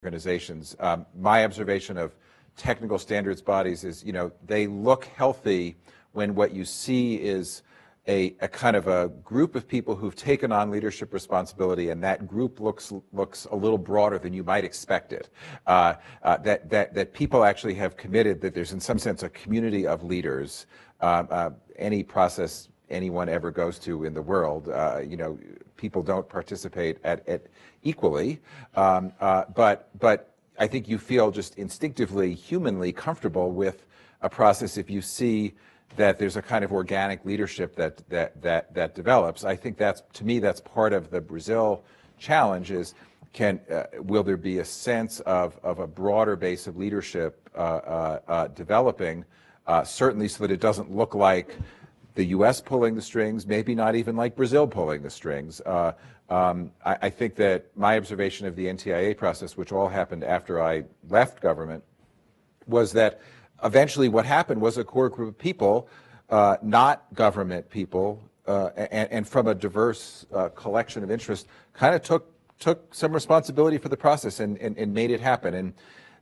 organizations. My observation of technical standards bodies is, they look healthy when what you see is a kind of a group of people who've taken on leadership responsibility, and that group looks a little broader than you might expect it. That people actually have committed, that there's in some sense a community of leaders. Any process anyone ever goes to in the world, people don't participate at equally, but I think you feel just instinctively, humanly comfortable with a process if you see that there's a kind of organic leadership that develops. I think to me, that's part of the Brazil challenge is, will there be a sense of a broader base of leadership developing, certainly so that it doesn't look like the U.S. pulling the strings, maybe not even like Brazil pulling the strings. I think that my observation of the NTIA process, which all happened after I left government, was that eventually what happened was a core group of people, not government people, and from a diverse collection of interests, kind of took some responsibility for the process and made it happen. And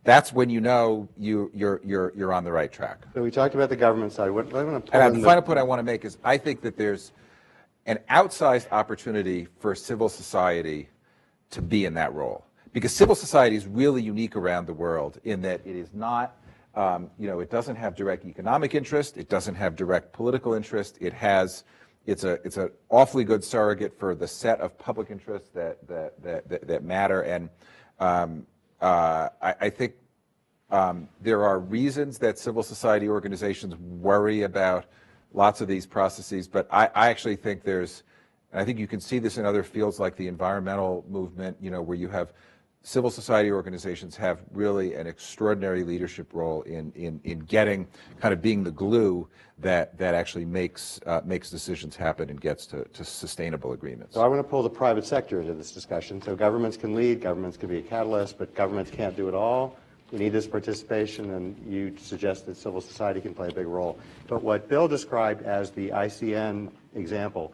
that's when you know you're on the right track. So we talked about the government side. What I want to and the final point I want to make is I think that there's an outsized opportunity for civil society to be in that role, because civil society is really unique around the world in that it is not. It doesn't have direct economic interest. It doesn't have direct political interest. It's an awfully good surrogate for the set of public interests that matter. And I think there are reasons that civil society organizations worry about lots of these processes, but I actually think and I think you can see this in other fields like the environmental movement, where you have civil society organizations have really an extraordinary leadership role in getting, kind of being the glue that actually makes decisions happen and gets to sustainable agreements. So I want to pull the private sector into this discussion. So governments can lead, governments can be a catalyst, but governments can't do it all. We need this participation, and you suggest that civil society can play a big role. But what Bill described as the ICN example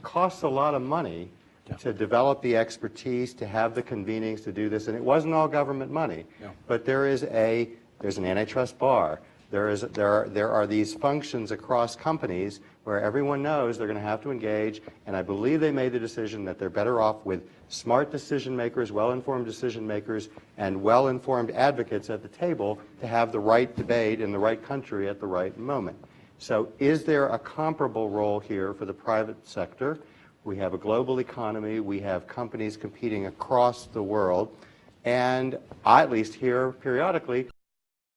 costs a lot of money to develop the expertise, to have the convenings to do this, and it wasn't all government money. But there's an antitrust bar. There are these functions across companies where everyone knows they're going to have to engage, and I believe they made the decision that they're better off with smart decision makers, well-informed decision makers, and well-informed advocates at the table to have the right debate in the right country at the right moment. So is there a comparable role here for the private sector? We have a global economy, we have companies competing across the world, and I at least hear periodically